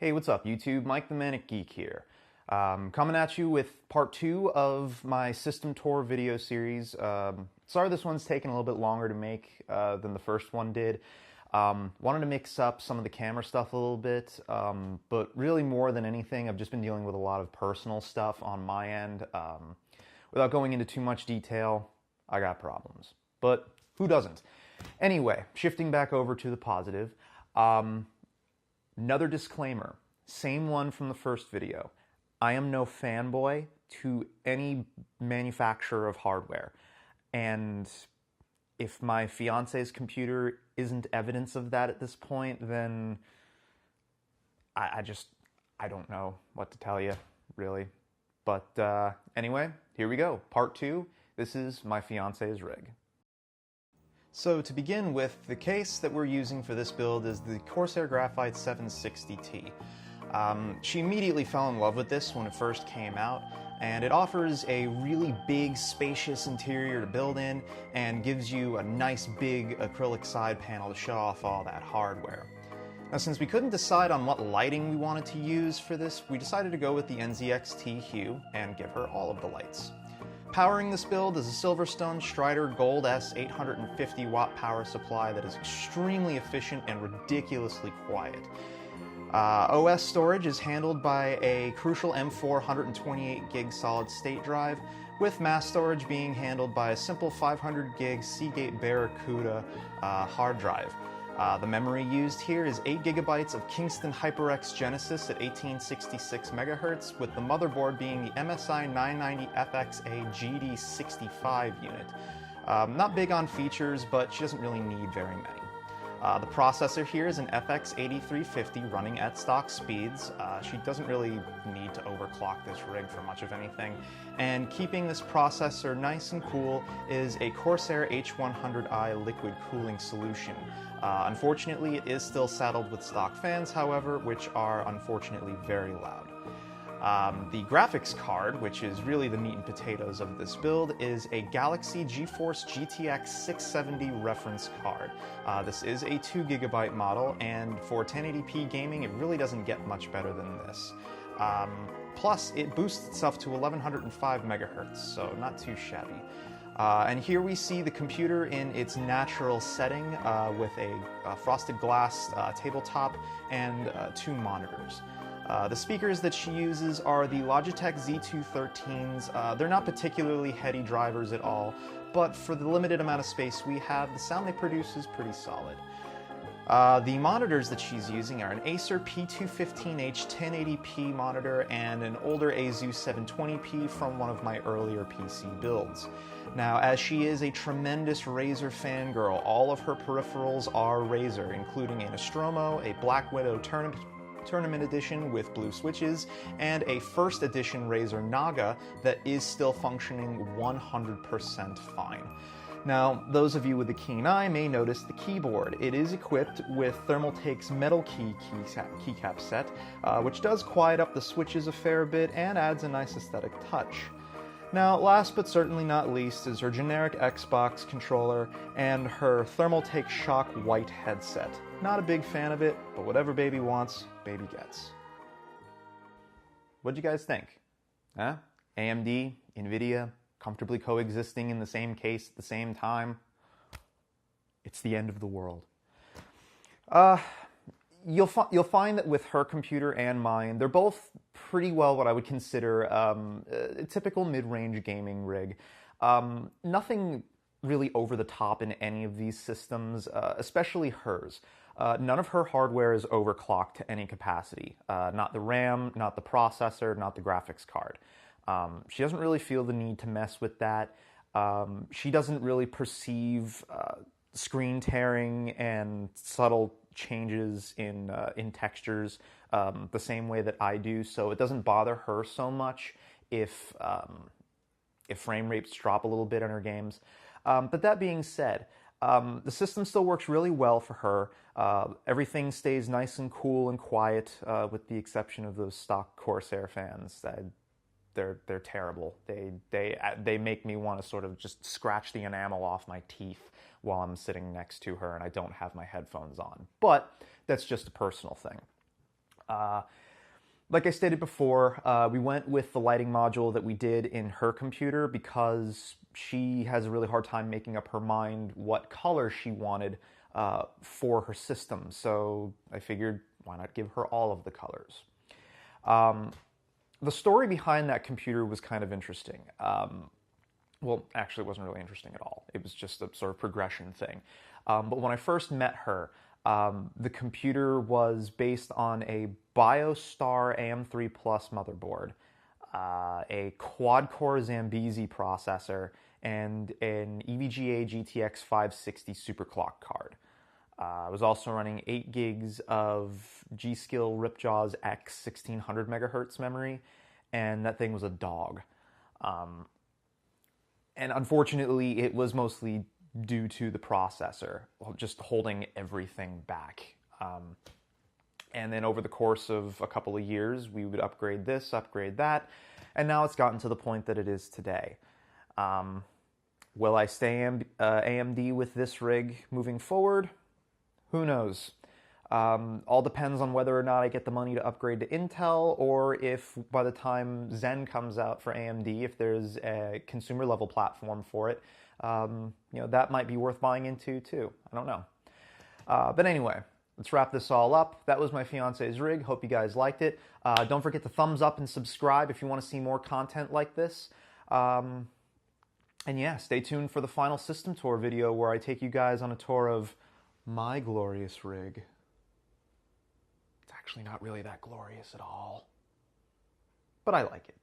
Hey, what's up YouTube? Mike the Manic Geek here. Coming at you with part 2 of my system tour video series. Sorry this one's taking a little bit longer to make than the first one did. Wanted to mix up some of the camera stuff a little bit, but really more than anything, I've just been dealing with a lot of personal stuff on my end. Without going into too much detail, I got problems. But who doesn't? Anyway, shifting back over to the positive. Another disclaimer, same one from the first video. I am no fanboy to any manufacturer of hardware. And if my fiance's computer isn't evidence of that at this point, then I don't know what to tell you, really. But anyway, here we go. Part 2. This is my fiance's rig. So to begin with, the case that we're using for this build is the Corsair Graphite 760T. She immediately fell in love with this when it first came out, and it offers a really big, spacious interior to build in and gives you a nice big acrylic side panel to show off all that hardware. Now, since we couldn't decide on what lighting we wanted to use for this, we decided to go with the NZXT hue and give her all of the lights. Powering this build is a Silverstone Strider Gold S 850 watt power supply that is extremely efficient and ridiculously quiet. OS storage is handled by a Crucial M4 128 gig solid state drive, with mass storage being handled by a simple 500 gig Seagate Barracuda hard drive. The memory used here is 8 gigabytes of Kingston HyperX Genesis at 1866 megahertz, with the motherboard being the MSI 990FXA GD65 unit. Not big on features, but she doesn't really need very many. The processor here is an FX 8350 running at stock speeds. She doesn't really need to overclock this rig for much of anything. And keeping this processor nice and cool is a Corsair H100i liquid cooling solution. Unfortunately, it is still saddled with stock fans, however, which are unfortunately very loud. The graphics card, which is really the meat and potatoes of this build, is a Galaxy GeForce GTX 670 reference card. This is a 2 gigabyte model, and for 1080p gaming, it really doesn't get much better than this. Plus, it boosts itself to 1105 megahertz, so not too shabby. And here we see the computer in its natural setting with a frosted glass tabletop and 2 monitors. The speakers that she uses are the Logitech Z213s. They're not particularly heady drivers at all, but for the limited amount of space we have, the sound they produce is pretty solid. The monitors that she's using are an Acer P215H 1080p monitor and an older Asus 720p from one of my earlier PC builds. Now, as she is a tremendous Razer fangirl, all of her peripherals are Razer, including a Nostromo, a Black Widow Tournament Edition with blue switches, and a first edition Razer Naga that is still functioning 100% fine. Now, those of you with a keen eye may notice the keyboard. It is equipped with Thermaltake's Metal Key keycap set, which does quiet up the switches a fair bit and adds a nice aesthetic touch. Now, last but certainly not least is her generic Xbox controller and her Thermaltake Shock White headset. Not a big fan of it, but whatever baby wants, baby gets. What'd you guys think? Huh? AMD, nVidia, comfortably coexisting in the same case at the same time? It's the end of the world. You'll find that with her computer and mine, they're both pretty well what I would consider a typical mid-range gaming rig. Nothing really over the top in any of these systems, especially hers. None of her hardware is overclocked to any capacity. Not the RAM, not the processor, not the graphics card. She doesn't really feel the need to mess with that. She doesn't really perceive screen tearing and subtle changes in textures the same way that I do, so it doesn't bother her so much if frame rates drop a little bit in her games. But that being said, the system still works really well for her. Everything stays nice and cool and quiet, with the exception of those stock Corsair fans. They're terrible. They make me want to sort of just scratch the enamel off my teeth while I'm sitting next to her and I don't have my headphones on. But that's just a personal thing. Like I stated before, we went with the lighting module that we did in her computer because she has a really hard time making up her mind what color she wanted for her system. So I figured, why not give her all of the colors? The story behind that computer was kind of interesting. Well, actually, it wasn't really interesting at all. It was just a sort of progression thing. But when I first met her, the computer was based on a BioStar AM3 Plus motherboard, a quad-core Zambezi processor, and an EVGA GTX 560 superclock card. I was also running 8 gigs of G.Skill Ripjaws X 1600 megahertz memory, and that thing was a dog. And unfortunately, it was mostly due to the processor, just holding everything back. And then over the course of a couple of years, we would upgrade this, upgrade that, and now it's gotten to the point that it is today. Will I stay AMD with this rig moving forward? Who knows? All depends on whether or not I get the money to upgrade to Intel, or if by the time Zen comes out for AMD, if there's a consumer level platform for it, that might be worth buying into too. I don't know. But anyway, let's wrap this all up. That was my fiance's rig. Hope you guys liked it. Don't forget to thumbs up and subscribe if you want to see more content like this. And yeah, stay tuned for the final system tour video where I take you guys on a tour of my glorious rig. It's actually not really that glorious at all, but I like it.